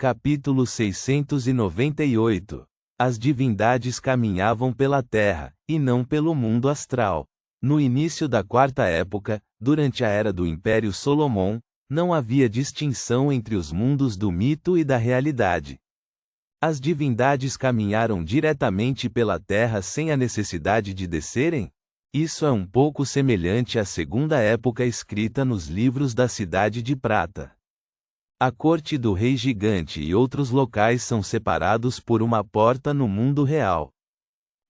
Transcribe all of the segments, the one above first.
Capítulo 698. As divindades caminhavam pela terra, e não pelo mundo astral. No início da quarta época, durante a era do Império Solomon, não havia distinção entre os mundos do mito e da realidade. As divindades caminharam diretamente pela terra sem a necessidade de descerem? Isso é um pouco semelhante à segunda época escrita nos livros da Cidade de Prata. A corte do rei gigante e outros locais são separados por uma porta no mundo real.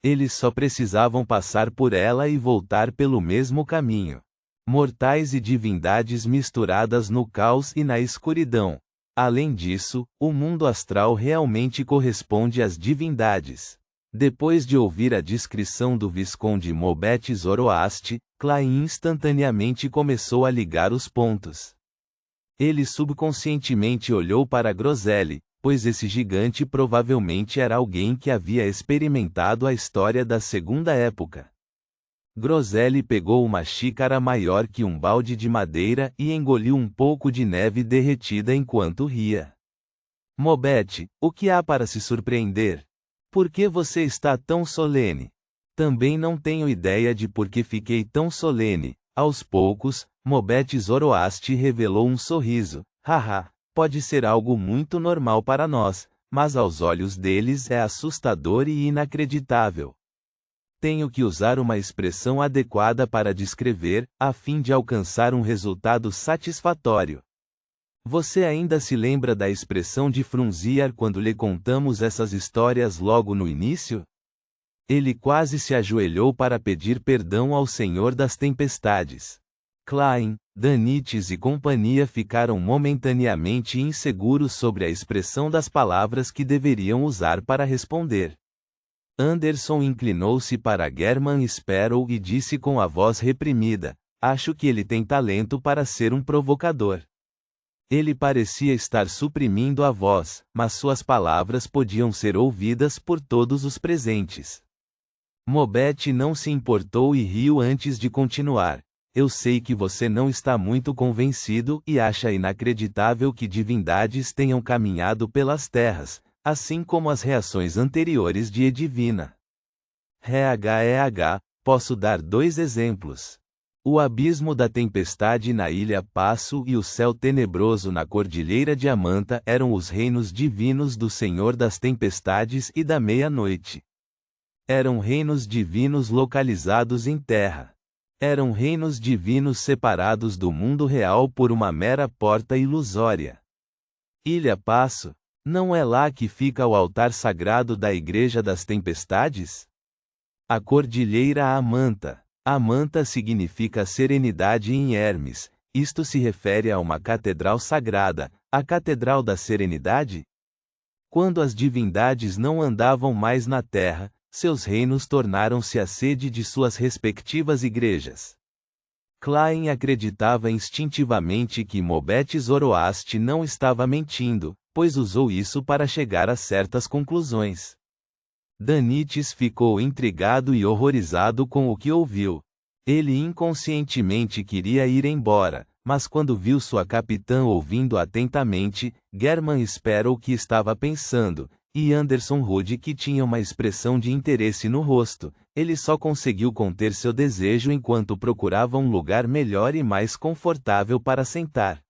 Eles só precisavam passar por ela e voltar pelo mesmo caminho. Mortais e divindades misturadas no caos e na escuridão. Além disso, o mundo astral realmente corresponde às divindades. Depois de ouvir a descrição do Visconde Mobet Zoroaste, Clay instantaneamente começou a ligar os pontos. Ele subconscientemente olhou para Groselli, pois esse gigante provavelmente era alguém que havia experimentado a história da segunda época. Groselli pegou uma xícara maior que um balde de madeira e engoliu um pouco de neve derretida enquanto ria. Mobet, o que há para se surpreender? Por que você está tão solene? Também não tenho ideia de por que fiquei tão solene. Aos poucos, Mobet Zoroaste revelou um sorriso. Haha, pode ser algo muito normal para nós, mas aos olhos deles é assustador e inacreditável. Tenho que usar uma expressão adequada para descrever, a fim de alcançar um resultado satisfatório. Você ainda se lembra da expressão de Frunziar quando lhe contamos essas histórias logo no início? Ele quase se ajoelhou para pedir perdão ao Senhor das Tempestades. Klein, Danites e companhia ficaram momentaneamente inseguros sobre a expressão das palavras que deveriam usar para responder. Anderson inclinou-se para German Sparrow e disse com a voz reprimida: acho que ele tem talento para ser um provocador. Ele parecia estar suprimindo a voz, mas suas palavras podiam ser ouvidas por todos os presentes. Mobet não se importou e riu antes de continuar. Eu sei que você não está muito convencido e acha inacreditável que divindades tenham caminhado pelas terras, assim como as reações anteriores de Edivina. Posso dar 2 exemplos. O abismo da tempestade na Ilha Passo e o céu tenebroso na Cordilheira de Amanta eram os reinos divinos do Senhor das Tempestades e da Meia-Noite. Eram reinos divinos localizados em terra. Eram reinos divinos separados do mundo real por uma mera porta ilusória. Ilha Passo, não é lá que fica o altar sagrado da Igreja das Tempestades? A Cordilheira Amanta. Amanta significa serenidade em Hermes. Isto se refere a uma catedral sagrada, a Catedral da Serenidade? Quando as divindades não andavam mais na terra, seus reinos tornaram-se a sede de suas respectivas igrejas. Klein acreditava instintivamente que Mobet Zoroaste não estava mentindo, pois usou isso para chegar a certas conclusões. Danites ficou intrigado e horrorizado com o que ouviu. Ele inconscientemente queria ir embora, mas quando viu sua capitã ouvindo atentamente, German Sparrow que estava pensando, e Anderson Rude que tinha uma expressão de interesse no rosto, ele só conseguiu conter seu desejo enquanto procurava um lugar melhor e mais confortável para sentar.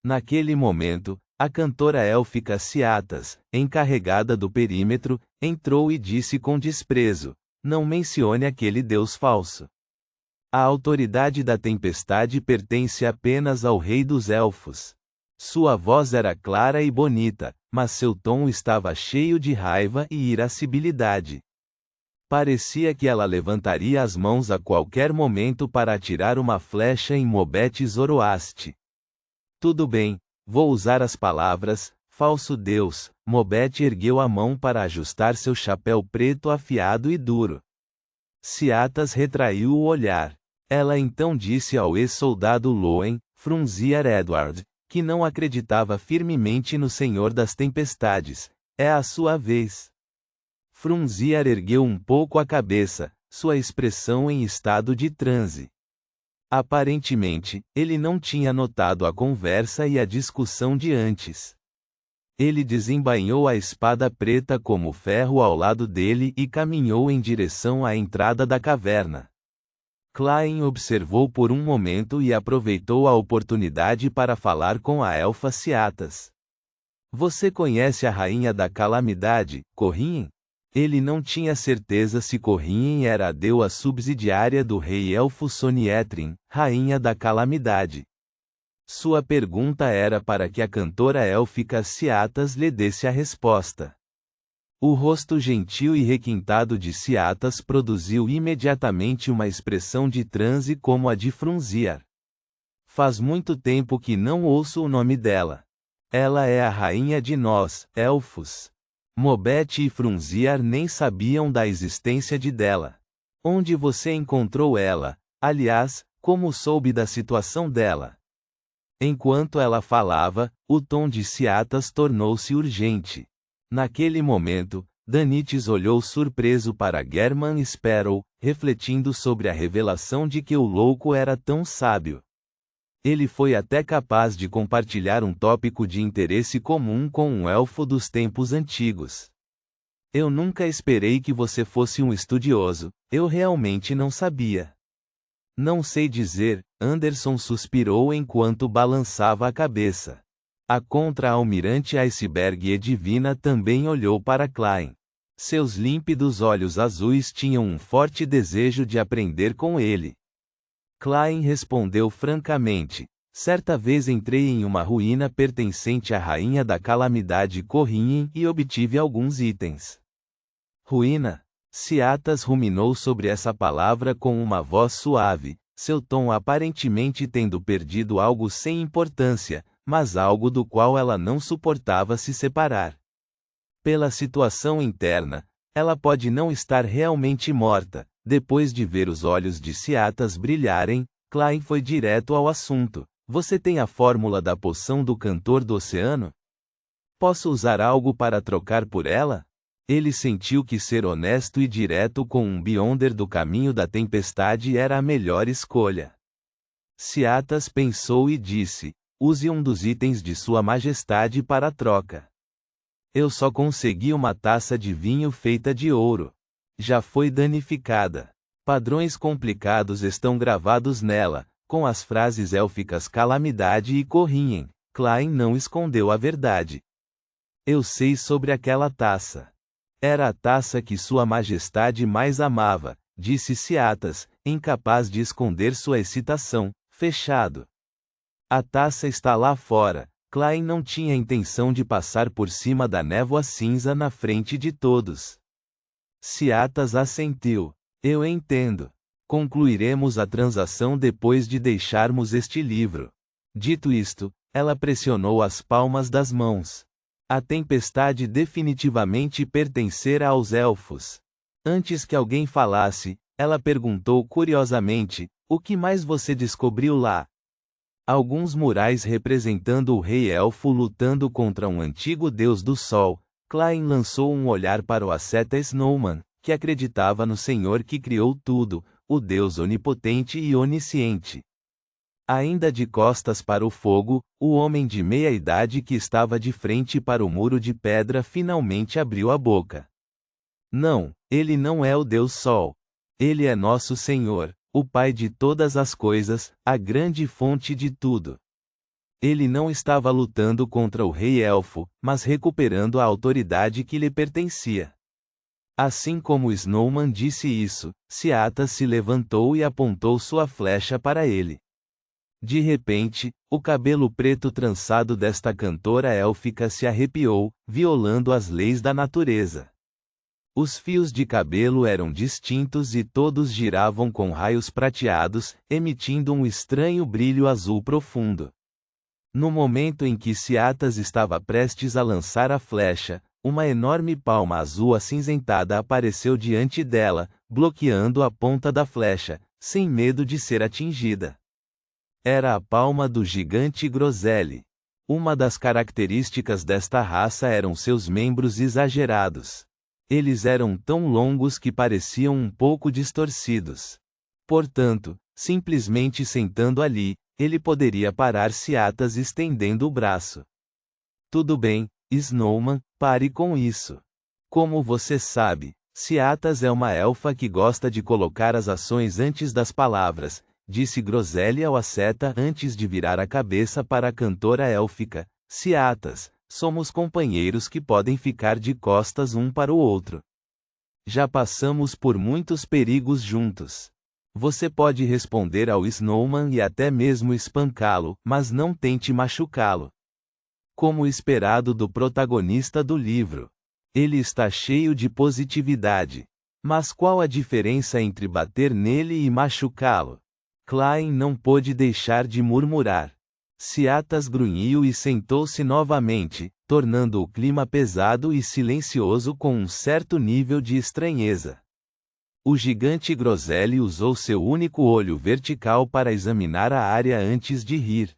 Naquele momento, a cantora élfica Ciatas, encarregada do perímetro, entrou e disse com desprezo: não mencione aquele deus falso. A autoridade da tempestade pertence apenas ao rei dos elfos. Sua voz era clara e bonita, mas seu tom estava cheio de raiva e irascibilidade. Parecia que ela levantaria as mãos a qualquer momento para atirar uma flecha em Mobet Zoroaste. Tudo bem, vou usar as palavras, falso deus. Mobet ergueu a mão para ajustar seu chapéu preto afiado e duro. Ciatas retraiu o olhar. Ela então disse ao ex-soldado Loen, Frunziar Edward, que não acreditava firmemente no Senhor das Tempestades: é a sua vez. Frunziar ergueu um pouco a cabeça, sua expressão em estado de transe. Aparentemente, ele não tinha notado a conversa e a discussão de antes. Ele desembainhou a espada preta como ferro ao lado dele e caminhou em direção à entrada da caverna. Klein observou por um momento e aproveitou a oportunidade para falar com a elfa Ciatas. Você conhece a Rainha da Calamidade, Corrien? Ele não tinha certeza se Corrien era a deusa subsidiária do rei elfo Sonietrin, Rainha da Calamidade. Sua pergunta era para que a cantora élfica Ciatas lhe desse a resposta. O rosto gentil e requintado de Ciatas produziu imediatamente uma expressão de transe como a de Frunziar. Faz muito tempo que não ouço o nome dela. Ela é a rainha de nós, elfos. Mobete e Frunziar nem sabiam da existência dela. Onde você encontrou ela? Aliás, como soube da situação dela? Enquanto ela falava, o tom de Ciatas tornou-se urgente. Naquele momento, Danites olhou surpreso para German Sparrow, refletindo sobre a revelação de que o louco era tão sábio. Ele foi até capaz de compartilhar um tópico de interesse comum com um elfo dos tempos antigos. Eu nunca esperei que você fosse um estudioso, eu realmente não sabia. Não sei dizer, Anderson suspirou enquanto balançava a cabeça. A contra-almirante Iceberg Edivina também olhou para Klein. Seus límpidos olhos azuis tinham um forte desejo de aprender com ele. Klein respondeu francamente. Certa vez entrei em uma ruína pertencente à Rainha da Calamidade Corrien e obtive alguns itens. Ruína? Ciatas ruminou sobre essa palavra com uma voz suave, seu tom aparentemente tendo perdido algo sem importância, mas algo do qual ela não suportava se separar. Pela situação interna, ela pode não estar realmente morta. Depois de ver os olhos de Ciatas brilharem, Klein foi direto ao assunto. Você tem a fórmula da poção do cantor do oceano? Posso usar algo para trocar por ela? Ele sentiu que ser honesto e direto com um Beyonder do caminho da tempestade era a melhor escolha. Ciatas pensou e disse, use um dos itens de Sua Majestade para a troca. Eu só consegui uma taça de vinho feita de ouro. Já foi danificada. Padrões complicados estão gravados nela, com as frases élficas Calamidade e Corrien. Klein não escondeu a verdade. Eu sei sobre aquela taça. Era a taça que Sua Majestade mais amava, disse Ciatas, incapaz de esconder sua excitação, fechado. A taça está lá fora. Klein não tinha intenção de passar por cima da névoa cinza na frente de todos. Ciatas assentiu. Eu entendo. Concluiremos a transação depois de deixarmos este livro. Dito isto, ela pressionou as palmas das mãos. A tempestade definitivamente pertencera aos elfos. Antes que alguém falasse, ela perguntou curiosamente, o que mais você descobriu lá? Alguns murais representando o rei elfo lutando contra um antigo deus do sol. Klein lançou um olhar para o asceta Snowman, que acreditava no Senhor que criou tudo, o Deus onipotente e onisciente. Ainda de costas para o fogo, o homem de meia-idade que estava de frente para o muro de pedra finalmente abriu a boca. Não, ele não é o Deus Sol. Ele é nosso Senhor, o Pai de todas as coisas, a grande fonte de tudo. Ele não estava lutando contra o rei elfo, mas recuperando a autoridade que lhe pertencia. Assim como Snowman disse isso, Ciatas se levantou e apontou sua flecha para ele. De repente, o cabelo preto trançado desta cantora élfica se arrepiou, violando as leis da natureza. Os fios de cabelo eram distintos e todos giravam com raios prateados, emitindo um estranho brilho azul profundo. No momento em que Ciatas estava prestes a lançar a flecha, uma enorme palma azul acinzentada apareceu diante dela, bloqueando a ponta da flecha, sem medo de ser atingida. Era a palma do gigante Groselli. Uma das características desta raça eram seus membros exagerados. Eles eram tão longos que pareciam um pouco distorcidos. Portanto, simplesmente sentando ali, ele poderia parar Ciatas estendendo o braço. Tudo bem, Snowman, pare com isso. Como você sabe, Ciatas é uma elfa que gosta de colocar as ações antes das palavras, disse Groselha ao asceta antes de virar a cabeça para a cantora élfica. Ciatas, somos companheiros que podem ficar de costas um para o outro. Já passamos por muitos perigos juntos. Você pode responder ao Snowman e até mesmo espancá-lo, mas não tente machucá-lo. Como esperado do protagonista do livro. Ele está cheio de positividade. Mas qual a diferença entre bater nele e machucá-lo? Klein não pôde deixar de murmurar. Ciatas grunhiu e sentou-se novamente, tornando o clima pesado e silencioso com um certo nível de estranheza. O gigante Groselha usou seu único olho vertical para examinar a área antes de rir.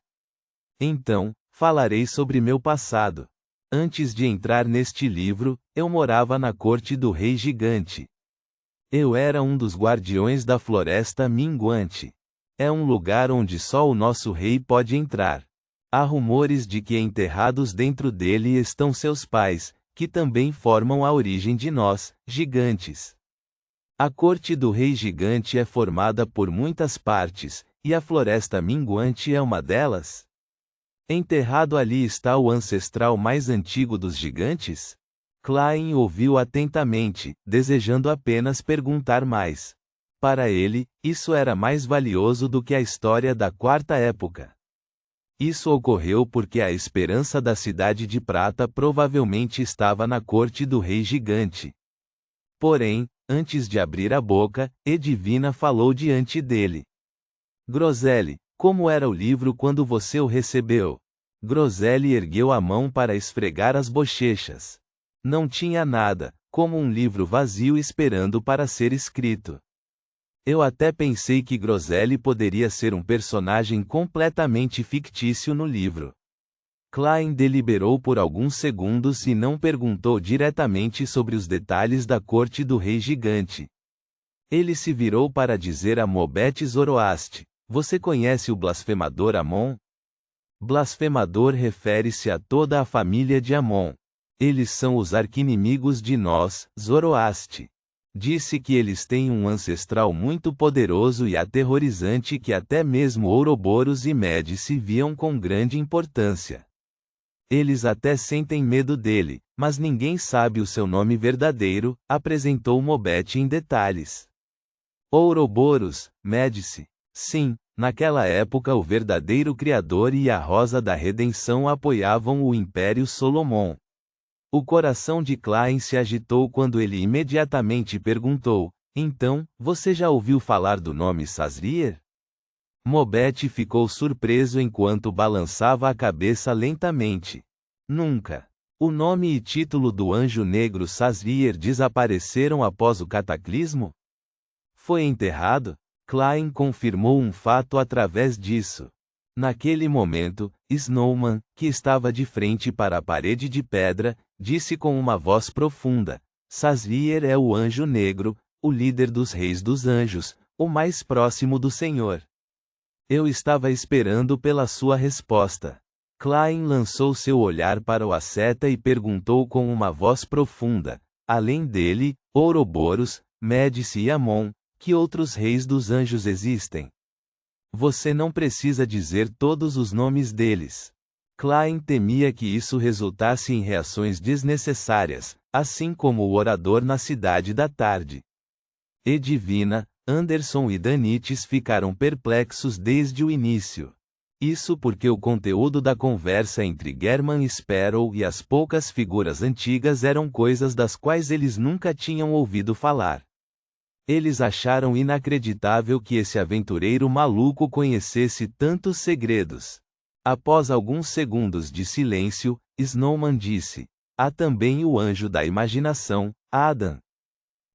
Então, falarei sobre meu passado. Antes de entrar neste livro, eu morava na corte do rei gigante. Eu era um dos guardiões da floresta minguante. É um lugar onde só o nosso rei pode entrar. Há rumores de que enterrados dentro dele estão seus pais, que também formam a origem de nós, gigantes. A corte do rei gigante é formada por muitas partes, e a floresta minguante é uma delas. Enterrado ali está o ancestral mais antigo dos gigantes? Klein ouviu atentamente, desejando apenas perguntar mais. Para ele, isso era mais valioso do que a história da Quarta Época. Isso ocorreu porque a esperança da Cidade de Prata provavelmente estava na corte do rei gigante. Porém, antes de abrir a boca, Edivina falou diante dele. Groselha, como era o livro quando você o recebeu? Groselha ergueu a mão para esfregar as bochechas. Não tinha nada, como um livro vazio esperando para ser escrito. Eu até pensei que Groselha poderia ser um personagem completamente fictício no livro. Klein deliberou por alguns segundos e não perguntou diretamente sobre os detalhes da corte do rei gigante. Ele se virou para dizer a Mobete Zoroaste: Você conhece o blasfemador Amon? Blasfemador refere-se a toda a família de Amon. Eles são os arquinimigos de nós, Zoroaste. Disse que eles têm um ancestral muito poderoso e aterrorizante que até mesmo Ouroboros e Médici viam com grande importância. Eles até sentem medo dele, mas ninguém sabe o seu nome verdadeiro, apresentou Mobete em detalhes. Ouroboros, Médici. Sim, naquela época o verdadeiro Criador e a Rosa da Redenção apoiavam o Império Solomon. O coração de Klein se agitou quando ele imediatamente perguntou: Então, você já ouviu falar do nome Sazriel? Mobete ficou surpreso enquanto balançava a cabeça lentamente. Nunca. O nome e título do anjo negro Sazriel desapareceram após o cataclismo? Foi enterrado? Klein confirmou um fato através disso. Naquele momento, Snowman, que estava de frente para a parede de pedra, disse com uma voz profunda: Sazriel é o anjo negro, o líder dos reis dos anjos, o mais próximo do Senhor. Eu estava esperando pela sua resposta. Klein lançou seu olhar para o asceta e perguntou com uma voz profunda: Além dele, Ouroboros, Médici e Amon, que outros reis dos anjos existem? Você não precisa dizer todos os nomes deles. Klein temia que isso resultasse em reações desnecessárias, assim como o orador na Cidade da Tarde. Edivina, Anderson e Danites ficaram perplexos desde o início. Isso porque o conteúdo da conversa entre German e Sparrow e as poucas figuras antigas eram coisas das quais eles nunca tinham ouvido falar. Eles acharam inacreditável que esse aventureiro maluco conhecesse tantos segredos. Após alguns segundos de silêncio, Snowman disse: Há também o anjo da imaginação, Adam.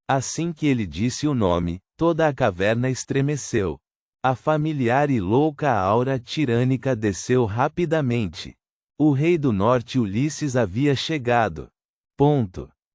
Assim que ele disse o nome, toda a caverna estremeceu. A familiar e louca aura tirânica desceu rapidamente. O rei do norte Ulisses havia chegado. Ponto.